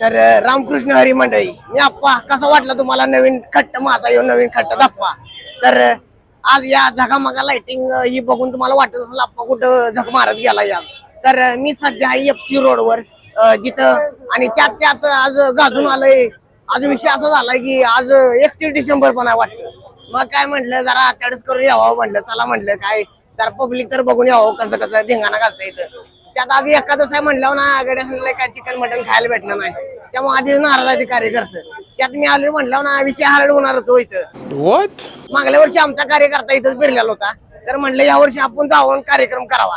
तर रामकृष्ण हरी मंडळी, मी आप्पा कसा वाटला तुम्हाला नवीन खट्ट माझा येऊन नवीन खट्ट धप्पा. तर आज या झगामगा लाइटिंग ही बघून तुम्हाला वाटत असेल आप्पा कुठं झक मारत गेला या. तर मी सध्या आहे एफसी रोडवर जिथं आणि त्यात आज गाजून आलंय. आज विषय असा झालाय की आज 31 डिसेंबर पण आहे वाटतं. मग काय म्हटलं जरा त्यावेळेस करून यावं म्हणलं, चला म्हटलं काय जरा पब्लिक तर बघून यावं कसं कसं धिंगाणा घालता इथं. त्यात आधी एखादं आहे म्हटल्यावर ना गड्या सांगलं काय चिकन मटन खायला भेटणार नाही, त्यामुळे आधी नाराज आहे कार्यकर्ते. त्यात मी आलो म्हटल्यावर ना विषय हार्ड होणार होतो इथं. मागल्या वर्षी आमचा कार्यकर्ता इथंच फिरलेला होता, तर म्हणलं या वर्षी आपण जाऊन कार्यक्रम करावा.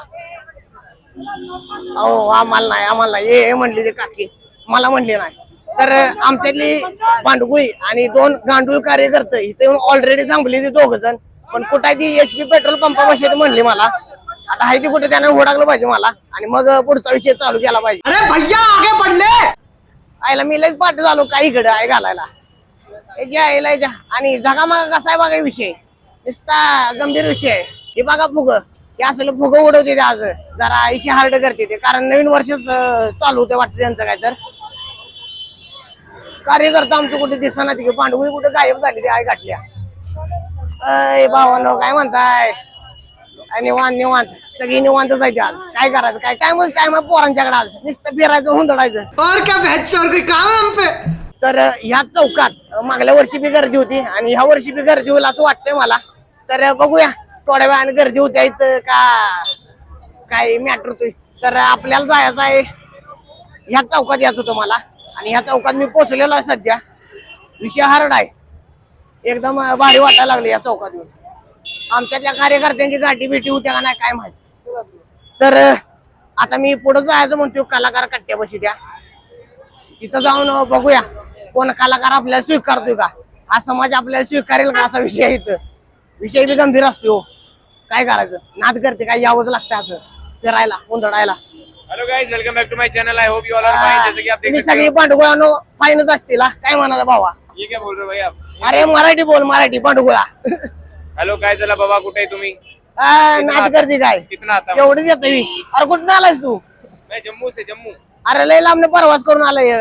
हो आम्हाला नाही हे म्हणले ते काकी, मला म्हणले नाही. तर आमच्यातली बांडगुई आणि 2 गांडूळ कार्यकर्ते इथे येऊन ऑलरेडी थांबले ते 2 जण. पण कुठे ती HP पेट्रोल पंपापाशी म्हणले मला आता आहे ती कुठे त्याने हुडाकलं पाहिजे मला आणि मग पुढचा विषय चालू केला पाहिजे. अरे भैया आगे पडले आयला मी लयच पाठ झालो काही इकडे आहे घालायला यायला. आणि झगामागा कसा आहे बघा विषय, नुसता गंभीर विषय आहे. हे बघा फुग हे असलं फुग उडवते ते आज जरा इशे हार्ड करते ते, कारण नवीन वर्ष चालू होते वाटतं त्यांचं काय. तर कार्यकर्ता आमचं कुठे दिसणार की पांडवी कुठे गायब झाली ते आहे गाठल्या. अय भावानो काय म्हणताय, निवांत निवांत सगळी निवांतच आहे आज. काय करायचं काय टाइम पोरांच्याकडे आज नुसतं फिरायचं हुंदडायचं. तर ह्या चौकात मागल्या वर्षी बी गर्दी होती आणि ह्या वर्षी बी गर्दी होईल असं वाटतंय मला. तर बघूया थोड्या वेळाने गर्दी होत्या इथं का काय मॅटर होतोय. तर आपल्याला जायचं आहे ह्या चौकात यायचं होतं मला आणि ह्या चौकात मी पोहोचलेलो आहे सध्या. विषय हार्ड आहे एकदम भारी वाटायला लागले या चौकात येऊन. आमच्यातल्या कार्यकर्त्यांची गाठी भेटी होत्या का नाही काय माहिती. तर आता मी पुढे जायचं म्हणतो कलाकार कट्ट्यापाशी त्या तिथं जाऊन बघूया कोण कलाकार आपल्याला स्वीकारतोय का, हा समाज आपल्याला स्वीकारेल का असा विषय आहे. इथं विषय बी गंभीर असतो. काय करायचं नाद करते काय यावंच लागतं असं फिरायला उंदडायला. Hello guys, welcome back to my channel. I hope you all are fine. जैसे कि आप देख सकते सगळी पांडुगुळानो फाईनच असतील काय म्हणाला भावा. ये क्या बोल रहे हो भाई आप? अरे मराठी बोल मराठी पांडुगुळा. हेलो काय झालं बाबा, कुठे आहे तुम्ही? नाद करते काय कितना आता? एवढंच येतं मी. अरे कुठं आलायस तू? मैं जम्मू से. जम्मू. अरे लय लांबने प्रवास करून आलाय.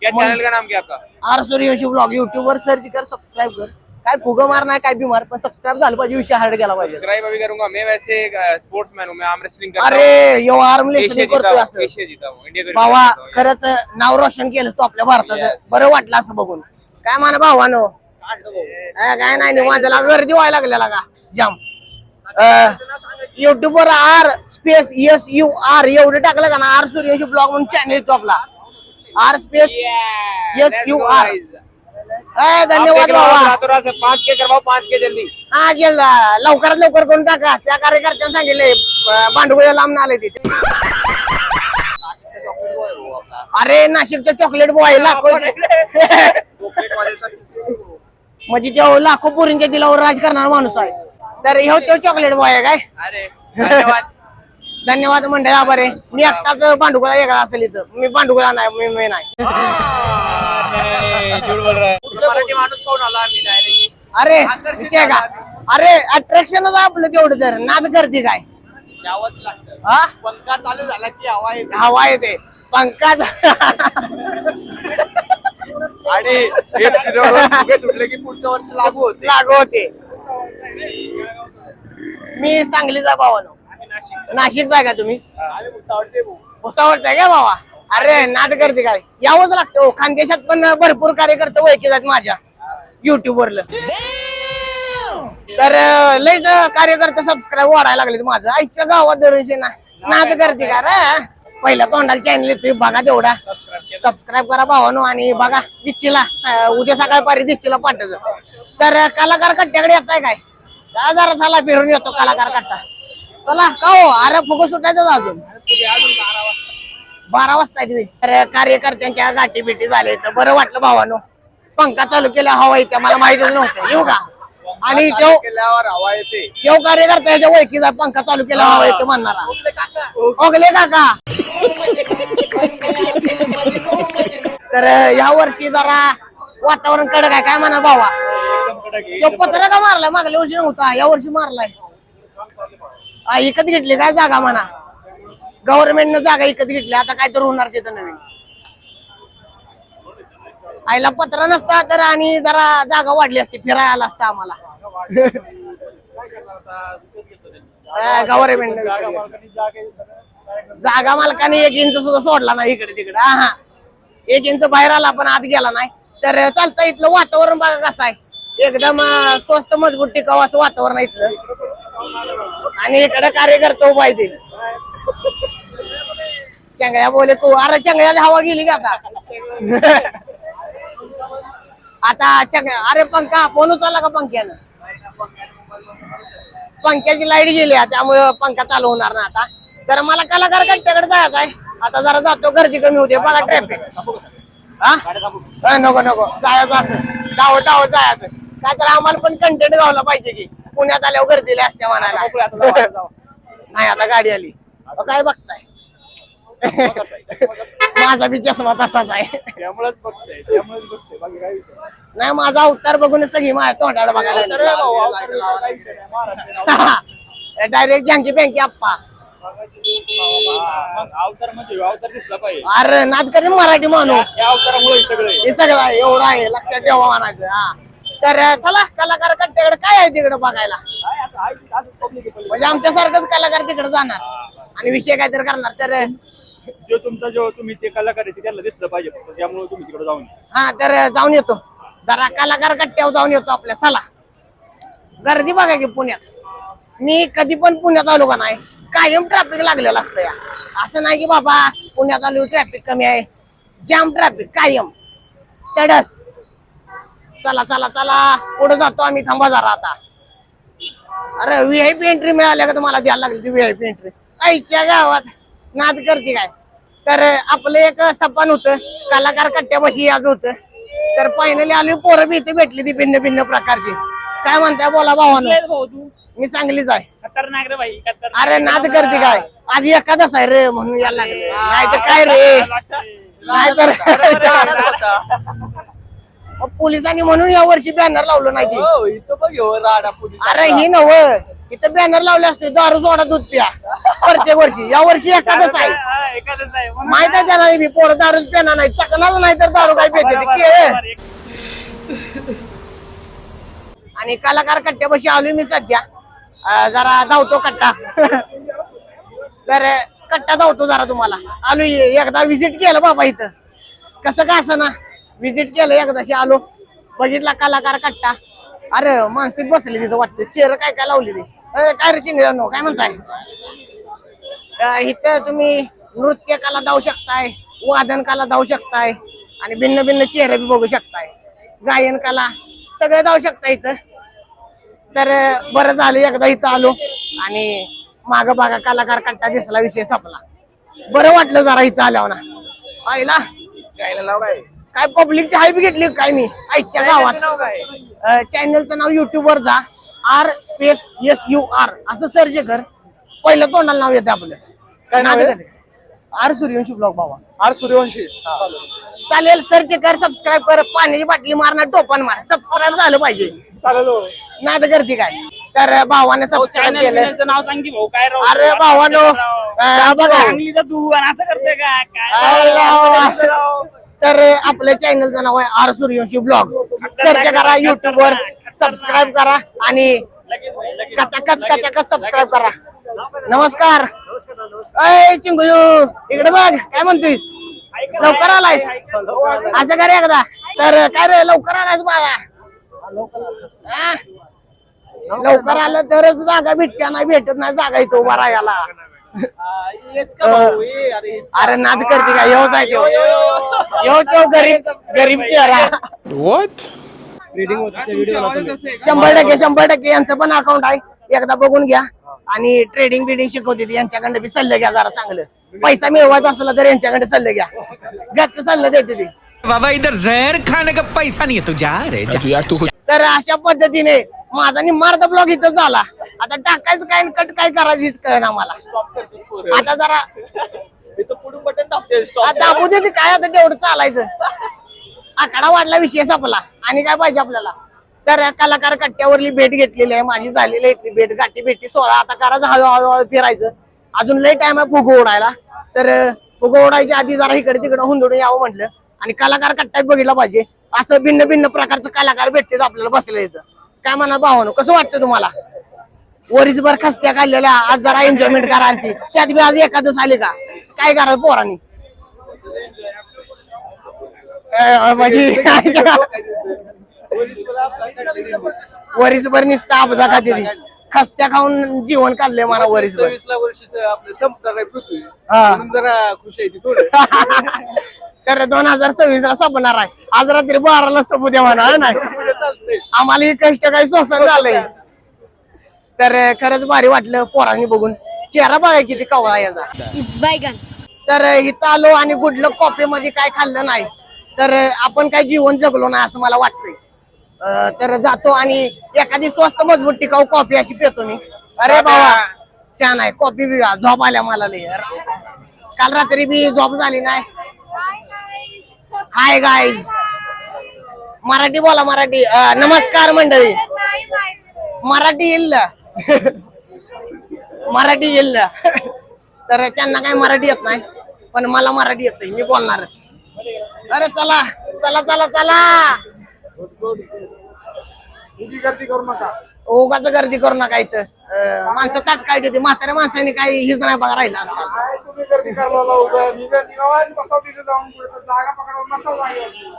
क्या चैनल का नाम क्या आपका? आर सूर्यवंशी ब्लॉग युट्यूब वर सर्च कर, सबस्क्राईब कर. काय फुग मार नाही काय बिमार पण सबस्क्राईब झालं पाहिजे, विषय हार्ड गेला पाहिजे. सब्सक्राइब अभी करूंगा. मैं वैसे एक स्पोर्ट्समैन हूं, मैं आर्म रेसलिंग करता हूं. अरे यो आर्म रेसलिंग करतोय असं एशिया जीता हूं, इंडिया का भावा. जीता हूं. खरंच नाव रोशन केलं तू आपल्या भारताचं. बरं वाटलं असं बघून. काय म्हणा भावानो काय नाही निवांतला गर्दी व्हायला लागलेला का जाम. युट्यूब वर RSPSUR एवढं टाकलं का ना, आर सूर्यवंशी ब्लॉग म्हणून चॅनल येतो आपला. RSPSUR. धन्यवाद भावा. 5 के करवाओ, 5 के जल्दी. हा गेला लवकरात लवकर करून टाका. त्या कार्यकर्त्यांना सांगितले भांडुगुळ्या लांब आले तिथे. अरे नाशिकच्या चॉकलेट बॉय लाखो म्हणजे तो लाखो पोरींच्या दिलावर राज करणारा माणूस आहे. तर ह्यो तो चॉकलेट बॉय आहे काय. अरे धन्यवाद. धन्यवाद मंडळी आभार आहे. मी एकटाच भांडुगुळा वेगळा असेल इथं. मी भांडुगुळा नाही, मी नाही. मराठी माणूस कोण आला आम्ही डायरेक्ट. अरे विषय का, अरे अट्रॅक्शनच आपलं तेवढं. तर नाद गर्दी काय यावंच लागतं. हा पंखा चालू झाला की हवा येते. हवा येते पंखात. आणि फुगे सुटले की पुढच्या वर्ष लागू होते. मी सांगलीचा भावानो. नाशिकचा आहे का तुम्ही? भुसावळचा का भावा? अरे नाद करते काय यावंच लागतं. खानदेशात पण भरपूर कार्यकर्ते ओळखी आहेत माझ्या युट्यूब वरलं. तर लयच कार्यकर्ते सबस्क्राईब वाढायला लागले माझं. आईच्या गावात दरवर्षी नाद करते का रे. पहिल्या तोंडाला चॅनल येतोय बघा तेवढा सबस्क्राईब करा भावानो. आणि बघा दिच्छीला उद्या सकाळी पारी दिच्छीला पाठायचं. तर कलाकार कट्ट्याकडे येताय काय जरा चला फिरून येतो कलाकार कट्टा. चला का हो. अरे फुग सुटायचं अजून 12 वाजता तुम्ही. तर कार्यकर्त्यांच्या गाठी भेटी झाले तर बरं वाटलं भावानो. पंखा चालू केला हवा येते मला माहितच नव्हतं. येऊ का. आणि तो केल्यावर हवा येते. तो कार्यकर्त्याच्या ओळखीचा पंखा चालू केला हवा येते म्हणणारा ओगले काका. तर या वर्षी जरा वातावरण कडक आहे काय म्हणा भावा. तो पत्र का मारलाय मागल्या वर्षी नव्हता, या वर्षी मारलाय. विकत घेतली काय जागा म्हणा. गव्हर्नमेंटनं जागा विकत घेतली. आता काय तर होणार तिथं नवीन. आईला पत्र नसता तर आणि जरा जागा वाढली असती, फिरायला आला असता आम्हाला. गव्हर्नमेंट जागा मालकाने 1 इंच सुद्धा सोडला नाही इकडे तिकडे. हा 1 इंच बाहेर आला पण आत गेला नाही. तर चालतं. इथलं वातावरण बघा कसं आहे, एकदम स्वस्त मजबूत टिकाव असं वातावरण आहे इथलं. आणि इकडे कार्यकर्ता उभा आहे ते. चंगळ्या बोले तू, अरे चंगळ्यात हवा गेली का आता? आता चंगळ्या, अरे पंखा फोन उचलला का पंख्यानं? पंख्याची लाईट गेली त्यामुळे पंखा चालू होणार ना आता. तर मला कलाकार कट्ट्याकडे जायचं आहे. आता जरा जातो, गर्दी कमी होते बघा ट्रॅफिक. नको नको जायचं असं डावत डावत जायचं. काय तर आम्हाला पण कंटेंट गावला पाहिजे की पुण्यात आल्यावर गर्दीला असते म्हणायला. नाही आता गाडी आली. काय बघताय? माझा बी चष्मा तसाच आहे. त्यामुळेच बघते बाकी काही विषय नाही. नाही माझा अवतार बघून सगळी माझ्या तोंडाला बघायला डायरेक्ट जँकी बँकी आप्पा. अवतार म्हणजे अवतार दिसला पाहिजे. अरे नाद करे मराठी माणूस. या अवतारामुळे सगळे हे सगळं आहे, एवढं आहे लक्षात ठेवा म्हणायचं. हा तर चला कलाकार कट्ट्याकडे काय आहे तिकडे बघायला. म्हणजे आमच्यासारखंच कलाकार तिकडे जाणार आणि विषय काहीतरी करणार. तर जो तुम्ही ते कलाकार आहे त्याला दिसलं पाहिजे, त्यामुळे तुम्ही तिकडे जाऊन. हा तर जाऊन येतो, जरा कलाकार कट्ट्यावर जाऊन येतो आपल्या. चला गर्दी बघा की पुण्यात. मी कधी पण पुण्यात आलो का नाही, कायम ट्रॅफिक लागलेलं असतं या. असं नाही की बाबा पुण्यात आलो ट्रॅफिक कमी आहे, जाम ट्रॅफिक कायम तडस. चला चला चला पुढे जातो आम्ही. थांबा जरा आता. अरे व्हीआयपी एंट्री मिळाल्या का तुम्हाला द्यायला लागली ती व्हीआयपी एंट्री? आईच्या गावात नाद करते काय. तर आपलं एक सपान होतं कलाकार कट्ट्यापाशी आज होतं. तर फायनली आली पोरं बी इथे भेटली ती भिन्न भिन्न प्रकारची. काय म्हणताय बोला भावानो? मी चांगलीच आहे. खतरनाक रे भाई, अरे नाद करते काय, आज एखादाच आहे रे म्हणून यायला लागले. नाही तर काय रे, नाही तर पोलिसांनी म्हणून या वर्षी बॅनर लावलं नाही की. अरे ही नव इथं बॅनर लावले असते दारू सोडा दूध प्या प्रत्येक वर्षी. या वर्षी एखादच आहे. माहित आहे त्याला मी पोरं दारू पेणार नाही, चकणार नाही तर दारू काय पेते. आणि कलाकार कट्ट्यापाशी आलोय मी सध्या. जरा धावतो कट्टा. तर कट्टा धावतो जरा तुम्हाला. आलो एकदा विजिट केलं बाबा इथं. कसं का असं ना विजिट केलं एकदाशी आलो, बघितला कलाकार कट्टा. अरे मानसिक बसली तिथं वाटतं. चेअर काय काय लावली ती. काय रे चिंगळ्यांनो काय म्हणताय? इथं तुम्ही नृत्य कला धावू शकताय, वादन कला धावू शकताय आणि भिन्न भिन्न चेहरे बी बघू शकताय, गायन कला सगळं धावू शकता इथं. तर बरं झालं एकदा इथं आलो आणि माग बघा कलाकार कट्टा दिसला, विषय संपला. बरं वाटलं जरा इथं आल्यावर ना. आईला काय पब्लिकची हाय बी घेतली काय मी आईच्या गावात. चॅनलचं नाव युट्यूबवर जा, R_SUR असं सर्च कर. पहिलं तोंडाला नाव येतं आपलं. काय नाव आहे? आर सूर्यवंशी ब्लॉग बाबा. आर सूर्यवंशी चालेल सर्च कर, सबस्क्राईब कर. पाण्याची बाटली मारणार, टोपण मार, सबस्क्राईब झालं पाहिजे. चालेल. नाद करते काय. तर भावाने सबस्क्राईब केलं. नाव सांग की भाऊ काय राव. अरे भावानो बघा सांगलीचा तू आणि असं करते काय. तर आपल्या चॅनलचं नाव आहे आर सूर्यवंशी ब्लॉग. सर्च करा युट्यूबवर, सबस्क्राईब करा आणि कचाकच कचाकच सबस्क्राईब करा. नमस्कार. अय चिंगू इकडे बघ काय म्हणतोयस, लवकर आलायस असं कर एकदा. तर काय रे लवकर आलायस बाळा. लवकर आलं तरच जागा भेटत्या, नाही भेटत नाही जागा इथं उभा राहायला. अरे नाद करते का. येऊ जाय येऊ तो गरीब गरीब चेहरा. 100% यांचं पण अकाउंट आहे, एकदा बघून घ्या. आणि ट्रेडिंग बिडिंग शिकवते ती, यांच्याकडे बी सल्ले घ्या जरा चांगलं. पैसा मिळवायचा असला तर यांच्याकडे सल्ले घ्या, गच्च सल्ले देते ती. बाबा इधर जहर खाने का पैसा नहीं है तू जा रे जा. तर अशा पद्धतीने माझा निम्मार्ध ब्लॉग इथं झाला. आता टाकायचं काय कट काय करायचं हीच कळना मला. आता जरा दाबू दे काय, आता तेवढं चालायचं. आकडा वाढला, विषय संपला. आणि काय पाहिजे आपल्याला. तर कलाकार कट्ट्यावरली भेट घेतलेली आहे माझी, झालेली आहे भेट. गाठी भेटी 16 आता करायचं, हळूहळू फिरायचं. अजून लय टाइम आहे फुगो उडायला. तर फुगो उडायच्या आधी जरा इकडे तिकडे हुंदडून यावं म्हटलं. आणि कलाकार कट्टा बघितला पाहिजे. असं भिन्न भिन्न प्रकारचं कलाकार भेटतात आपल्याला बसलेलं इथं. काय म्हणा भावानो, कसं वाटतं तुम्हाला? वरीसभर खस्त्या काढलेल्या, आज जरा एन्जॉयमेंट करायला ती, त्यात बी आज एखादं आली का? काय करायचं पोरांनी? वरीसभर नुसता अपघात खाते, खस्त्या खाऊन जीवन काढले मला वरीसभर. 26 वर्षाचं आपलं संपणार आहे पृथ्वी, हा. म्हणून जरा खुश आहे ती थोडं. तर 2026 ला संपणार आहे. आज रात्री 12ला संपू द्या म्हणा. नाही चालतंय. आम्हाला हे कष्ट काही सोसन झालंय. तर खरंच भारी वाटलं पोरांनी बघून. चेहरा बघा किती कवळा याचा. बैगन. तर इथं आलो आणि गुडलक कॉफी मध्ये काय खाल्लं नाही तर आपण काय जीवन जगलो नाही असं मला वाटतंय. तर जातो आणि एखादी स्वस्त मजबूत टिकाऊ कॉफी अशी पितो मी. अरे बाबा छान आहे कॉफी बी. झोप आल्या मला लय. काल रात्री बी झोप झाली नाही. हाय गाईज, मराठी बोला मराठी. नमस्कार मंडळी. मराठी येईल मराठी येईल. तर त्यांना काय मराठी येत नाही पण मला मराठी येतंय, मी बोलणारच. अरे चला चला चला चला, गर्दी करू नका. उगाच गर्दी करू नका. इथं माणसं ताट काय देते, म्हाताऱ्या माणसाने काही हिच नाही बघा राहिला आजकाल. तुम्ही गर्दी करायला उभं निघा बसाव तिथे जाऊन जागा पकडून बसाव.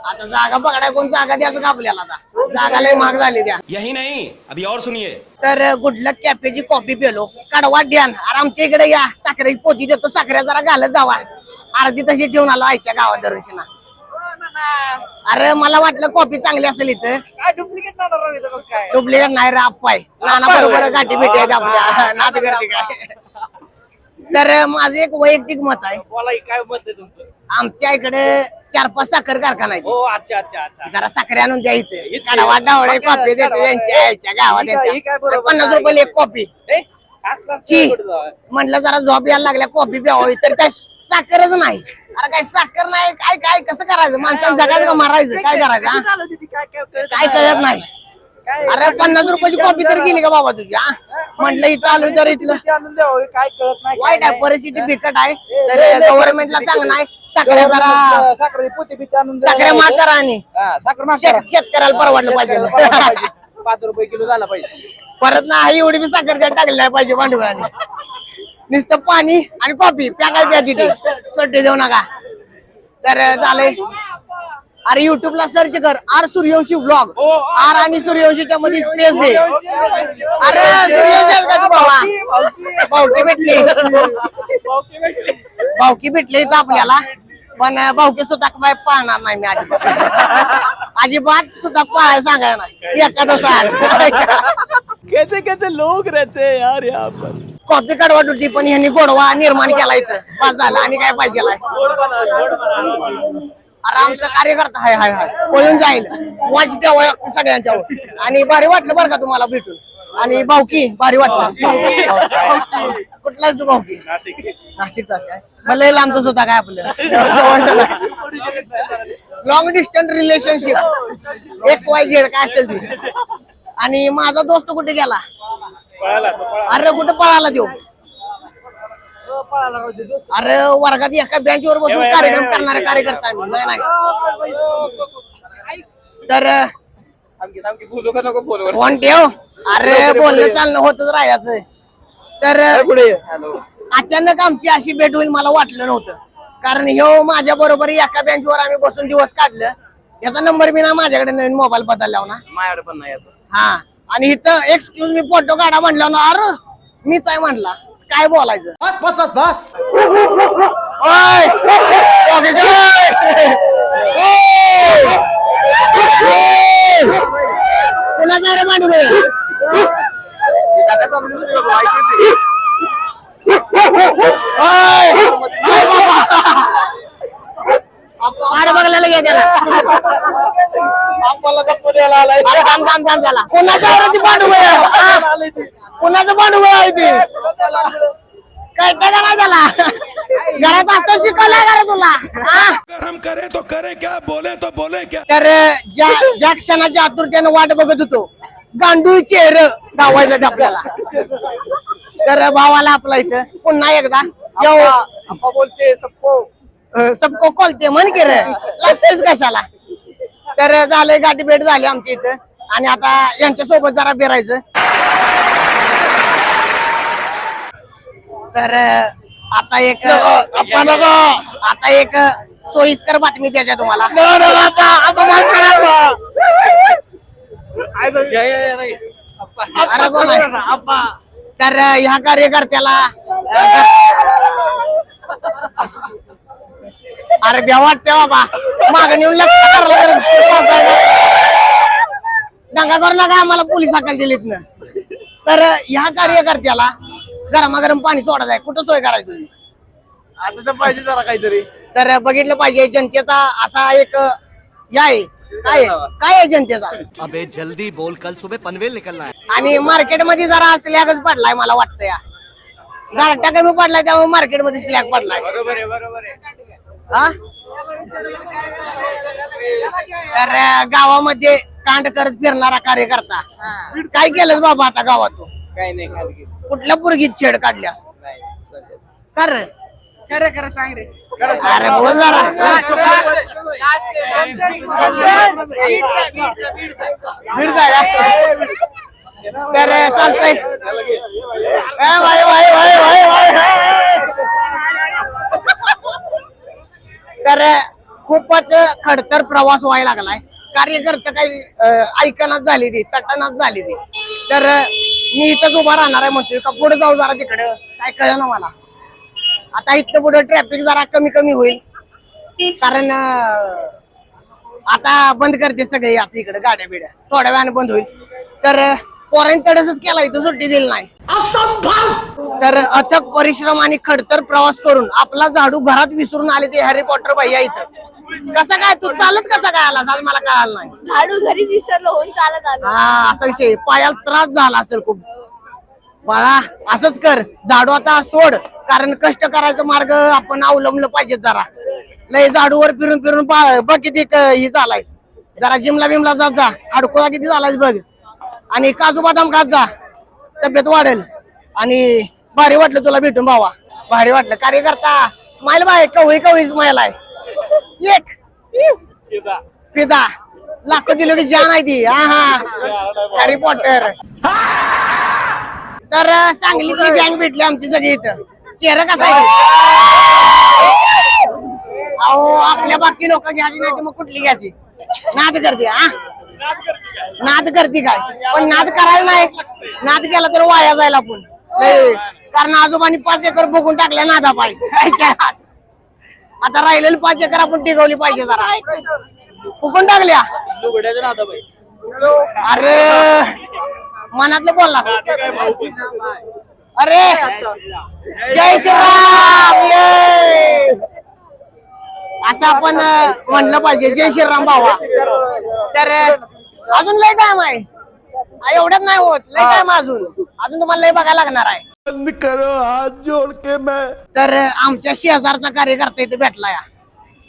आता जागा पकडाय कोण जागा द्यायचं का आपल्याला? आता जागा लय महाग झाली त्या. यही नहीं, अभी और सुनिए. तर गुडलक कॅफेची कॉफी पेलो, कडवा ध्यान. अरे आमच्या इकडे या, साखरेची पोती देतो, साखऱ्या जरा घालत जावा. अर्धी तशी ठेवून आलो आईच्या गावात दरवर्षी ना. अरे मला वाटलं कॉफी चांगली असेल इथं. काय डुप्लिकेट ना काय? डुप्लिकेट नाही रे, आप्पाय नाना बरोबर गाठी भेटी आहेत आपल्या. नाद करते काय. तर माझं एक वैयक्तिक मत आहे. बोला की, काय मत आहे तुमचं? आमच्या इकडे 4-5 साखर कारखाना आहेत. हो, अच्छा अच्छा अच्छा. जरा साखरे आणून द्या इथे. कडवा डावळे कॉफी देते त्यांच्या आईच्या गावात. ही काय त्यांच्या बरोबर 50 रुपये एक कॉफी. ए, आतला ची कुठं जावं? म्हणलं जरा झोप यायला लागल्या कॉफी प्यावी तर काय साखरच नाही. अरे काय साखर नाही, काय काय कसं करायचं? माणसाला जगायचं का मारायचं? काय करायचं हा? किती झालं तिथे? काय काय कळत नाही. काय? अरे 50 रुपयाची कॉफी तर गेली का बाबा तुझी? हा म्हटलं इथं आलो तर इथलं किती आणून द्यावं, हे काय कळत नाही. वाईट आहे, परिस्थिती बिकट आहे. तर गव्हर्नमेंटला सांग नाही साखऱ्या जरा साखर पोती बिती आणून द्या. साखऱ्या माफ करा आणि हा, साखर माफ करा. शेतकऱ्याला परवडलं शेतकऱ्याला पाहिजे. परवडलं पाहिजे. 5 रुपये किलो झाला पाहिजे. परत नाही एवढी बी साखर त्यात टाकली नाही पाहिजे भांडवलाने. नुसतं पाणी आणि कॉफी प्या काय प्या तिथे, सोडे देऊ नका. तर झालंय. अरे युट्यूबला सर्च कर आर सूर्यवंशी ब्लॉग. आर आणि सूर्यवंशीच्या मध्ये स्पेस दे. अरे सूर्यवंशी का तू बाबा? भावकी भेटली, भावकी भेटली इथं आपल्याला. पण भावकी सुद्धा काय पाहणार नाही मी अजिबात. अजिबात सुद्धा पाहायला सांगायला नाही एखादं. कैसे कैसे लोग रहते हैं यार यहाँ पर. कॉफी कडवट होती पण ह्यांनी गोडवा निर्माण केला इथं. पास झाला आणि काय पाहिजे. अरे आमचा कार्यकर्ता हाय हाय हाय पळून जाईल. वाच द्यावा सगळ्यांच्यावर. आणि भारी वाटलं बरं का तुम्हाला भेटून. आणि भाऊकी भारी वाटलं. कुठलाच तू भाऊकी? नाशिकचाच काय? मला लांबच होता काय आपलं. लॉंग डिस्टन्स रिलेशनशिप XYZ काय असेल ती. आणि माझा दोस्त कुठे गेला? अरे कुठे पळाला देऊ? अरे वर्गात एका बेंचवर बसून कार्यक्रम करणारे कार्यकर्ता आम्ही. नाही नाही. तर फोन ठेव. अरे बोलणं चालणं होतच राहायचं. तर अचानक आमची अशी भेट होईल मला वाटलं नव्हतं. कारण ह्यो माझ्या बरोबर एका बेंचवर आम्ही बसून दिवस काढलं. याचा नंबर बी ना माझ्याकडे नवीन मोबाईल बदलला ना. माझ्याकडे पण नाही याचं. हा आणि इथं एक्सक्यूज मी फोटो काढा म्हणलं ना. अरे मीच आहे म्हणला. काय बोलायचं? बस बस बस बस. पुन्हा काय रे मांडू अरे बघायला घ्या त्याला. आपल्याला गप्प द्यायला आलाय. थांब थांब थांब झाला. कोणाच्या पांडू कुणाचं पांडू आहे ते? कळतं का नाही त्याला? घरात असं शिकवलंय का रे तुला? हम करे तो करे क्या, बोले तो बोले क्या. तर ज्या क्षणाच्या आतुरतेनं वाट बघत होतो गांडूळ चेहर गावायचं आपल्याला. तर भावाला आपला इथं पुन्हा एकदा बोलते सबको सबको खोलते म्हण की रे लागतेच कशाला. तर झालंय गाठी भेट झाली आमची इथं आणि आता यांच्या सोबत जरा फिरायचं. तर आता एक सोयीस्कर बातमी द्यायच्या तुम्हाला. अरे कोण आहे? तर ह्या कार्यकर्त्याला अरे भ्या वाटते बाबा मागं नेऊन दंगा करू नका आम्हाला पोलीस हाकल दिलीत ना. तर ह्या कार्यकर्त्याला गरमागरम पाणी सोडायचं आहे. कुठं सोय करायची तुझी आता तर पाहिजे जरा काहीतरी. तर बघितलं पाहिजे जनतेचा असा एक हे आहे. काय आहे जनतेचा. अबे जल्दी बोल, कल सुबह पनवेल निकलना है. आणि मार्केटमध्ये जरा स्लॅगच पडलाय मला वाटतं या गारठा कमी पडलाय त्यामुळे मार्केटमध्ये स्लॅग पडलाय. बरोबर आहे. हा तर गावामध्ये कांड करत फिरणारा कार्यकर्ता काय केलं बाबा आता गावात तू. काही नाही कुठल्या पोरगीत छेड काढल्यास कर खरं सांग रे. अरे बोल जरा. तर चालतंय तर खूपच खडतर प्रवास व्हायला लागलाय. कार्यकर्ते काही ऐकनाच झाली ती तटनाच झाली ती. तर मी इथंच उभा राहणार आहे म्हणतोय का पुढे जाऊ जरा तिकडं काय कळलं ना मला. आता इथं पुढे ट्रॅफिक जरा कमी होईल कारण आता बंद करते सगळे आता इकडे गाड्या बिड्या थोड्या वेळाने बंद होईल. तर पोरांतडच केला इथं सुट्टी दिली नाही. तर अथक परिश्रम आणि खडतर प्रवास करून आपला झाडू घरात विसरून आले ते हॅरी पॉटर भैया इथं. कसं काय तू चालत कसं काय आला आज मला कळालं नाही. झाडू घरी विसरलो होऊन चालत आलो. हा असा विषय पायाला त्रास झाला असेल खूप. बाळा असंच कर झाडू आता सोड कारण कष्ट करायचा मार्ग आपण अवलंबलं पाहिजे. जरा लय झाडूवर फिरून बघ किती ही झालायस. जरा जिमला बिमला जात जा अडकोळा किती झालायस बघ. आणि काजू बदाम खात जा तब्येत वाढेल. आणि भारी वाटलं तुला भेटून भावा भारी वाटलं. कार्यकर्ता स्माइल बाय कवळी स्माइल आहे. एक पिदा लाखो दिलं की जान आहे ती. हा हॅरी पॉटर. तर सांगलीतली गँग भेटली आमची सगळी इथं. चेहरा कसा आहे अहो आपल्या बाकी लोक घ्यायची नाही मग कुठली घ्यायची. नाद करते हा नाद करते काय पण नाद करायला नाही. नाद केला तर वाया जायला आपण कारण आजोबांनी 5 एकर बघून टाकल्या नादा पाहिजे. आता राहिलेली 5 एकर आपण टिकवली पाहिजे. जरा फुकून टाकल्या अरे मनातलं बोलला. अरे जय श्रीराम असं आपण म्हणलं पाहिजे. जय श्रीराम भावा. तर अजून लय टाइम आहे एवढ्यात नाही होत. लय टाइम अजून तुम्हाला लय बघायला लागणार आहे. करो हाथ जोड़ के मैं. तर आमच्या शेजारचा कार्यकर्ता इथे भेटला या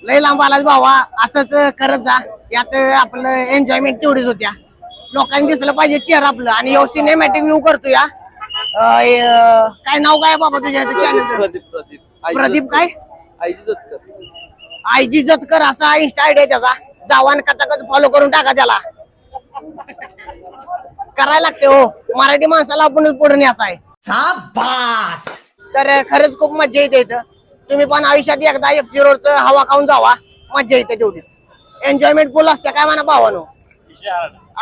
लय लांब आलाच भावा. असंच करत जा यात आपलं एन्जॉयमेंट तेवढीच होत्या. लोकांनी दिसलं पाहिजे चेहरा आपलं. आणि यो सिनेमॅटिक व्ह्यू करतो या. काय नाव काय बाबा तुझ्या चॅनल. प्रदीप काय आयजी जतकर असा इंस्टा आयडी आहे त्याचा. जावान कचाकच फॉलो करून टाका त्याला. करायला लागते हो मराठी माणसाला आपणच पुढे न्यायचं आहे. तर खरंच खूप मजा येते इथं. तुम्ही पण आयुष्यात एकदा FC रोडचं हवा खाऊन जावा मजा येते तेवढीच. एन्जॉयमेंट फुल असते काय म्हणा भावानो.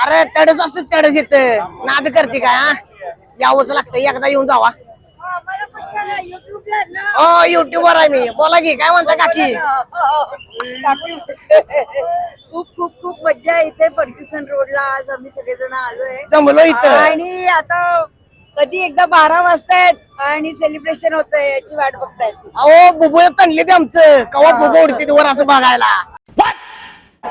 अरे तडच असतो तडच येतं नाद करते काय हा यावंच लागतं. एकदा येऊन जावा. हो युट्यूबर आहे मी. बोला की काय म्हणता काकी. खूप मज्जा येते फर्ग्युसन रोडला. आज आम्ही सगळेजण आलोय जमलो इथं. आणि आता कधी एकदा 12 वाजतायत आणि सेलिब्रेशन होतंय याची वाट बघतायत. अहो बुबू तणले ते आमचं कवा बुबू उडते वर असं बघायला.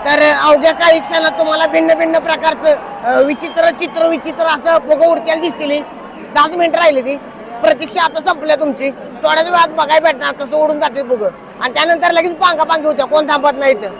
तर अवघ्या काही क्षणात तुम्हाला भिन्न प्रकारचं विचित्र असं बुगं उडत्याला दिसतील. 10 मिनिट राहिली ती प्रतीक्षा आता संपल्या तुमची. थोड्याच वेळात बघायला भेटणार कसं उडून जाते बुगं. आणि त्यानंतर लगेच पांगी होत्या कोण थांबत नाही इथं.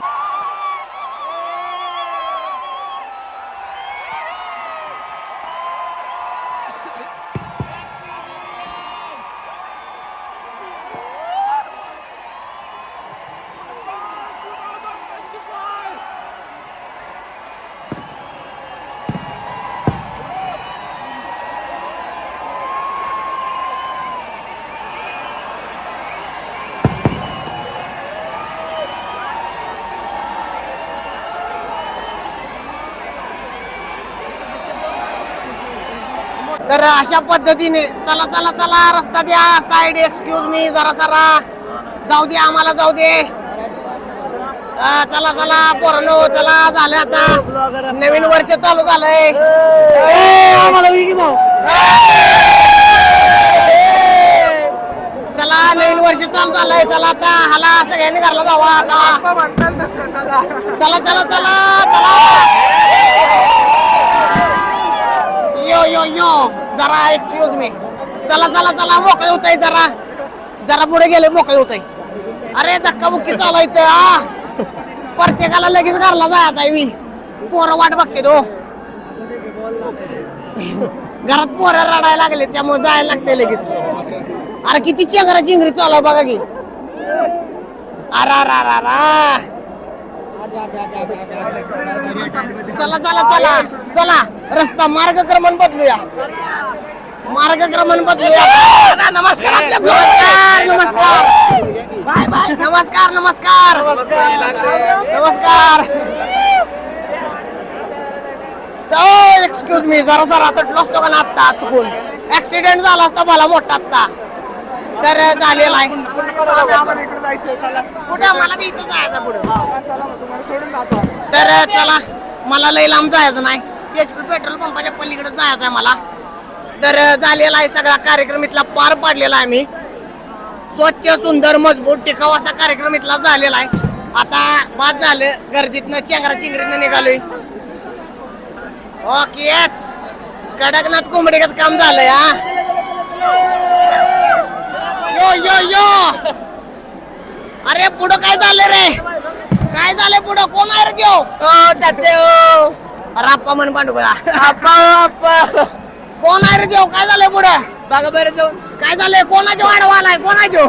तर अशा पद्धतीने चला चला चला रस्ता द्या, साईड एक्सक्यूज मी, जरा जाऊ दे आम्हाला, जाऊ दे. चला चला पोरांनो, चला झालं आता नवीन वर्ष चालू झालंय. चला नवीन वर्ष चालू झालंय. चला आता हाला सगळ्यांनी घरला जावा आता. चला चला चला चला यो यो यो जरा एक्सक्यूज मी. चला चला चला मोकळे होतय, जरा पुढे गेले मोकळे होतय. अरे धक्काबुक्की चालू इथं हा. प्रत्येकाला लगेच घरला जायचा मी. पोरं वाट बघते तो घरात, पोरं रडायला लागले त्यामुळे जायला लागते लगेच. अरे किती चेंगरा चिंगरी चालू बघा की. अरा चला चला चला चला रस्ता मार्गक्रमण बदलूया, मार्गक्रमण बदलूया. नमस्कार नमस्कार नमस्कार नमस्कार नमस्कार नमस्कार. एक्सक्यूज मी, जरा तटलो असतो का ना आत्ता चुकून. ऍक्सिडेंट झाला असता मला मोठा आत्ता. तर झालेला आहे कुठे मला बी इथं जायचं पुढे. तर चला मला लय लांब जायचं नाही, HP पेट्रोल पंपाच्या पलीकडे जायचं आहे मला. तर झालेला आहे सगळा कार्यक्रम इथला पार पाडलेला आहे मी. स्वच्छ सुंदर मजबूत टिकाऊ असा कार्यक्रम इथला झालेला आहे. आता बाद झालं, गर्दीतनं चेंगरा चिंगरीतनं निघालोय. ओकेच कडकनाथ कोंबडीच काम झालंय हा. यो यो यो अरे पुढं काय झालं रे, काय झालंय पुढं, कोण आहे रे देव? राप्पा म्हण पांडुबळा, कोण आहे रे देव? काय झालंय पुढं बघा बरं जाऊन. काय झालंय, कोणाच्या वाढवा आलाय, कोण आहे देव?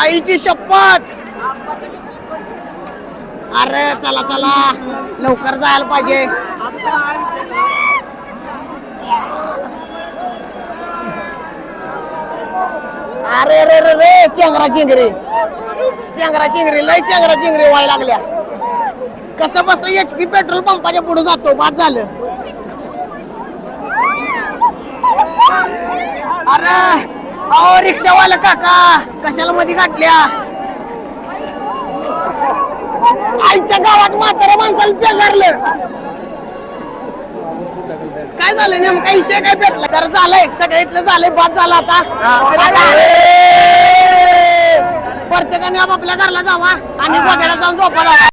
आईची शपथ. अरे चला चला लवकर जायला पाहिजे. अरे रे रे रे चेंगरा चिंगरी लय चेंगरा चिंगरी व्हायला लागल्या. कसं बस HP पेट्रोल पंपाच्या पुढे जातो, बाद झालं. अरे अहो रिक्षावाला काका कशाला मध्ये गाठल्या. आईच्या गावात म्हाताऱ्या माणसाला चेंगरलं. काय झालं नेमका विषय काय भेटला? तर झालंय सगळं इथलं झालंय, बाद झालं आता. प्रत्येकाने आपापल्या घरला जावा आणि गोधड्यात जाऊन झोपायला.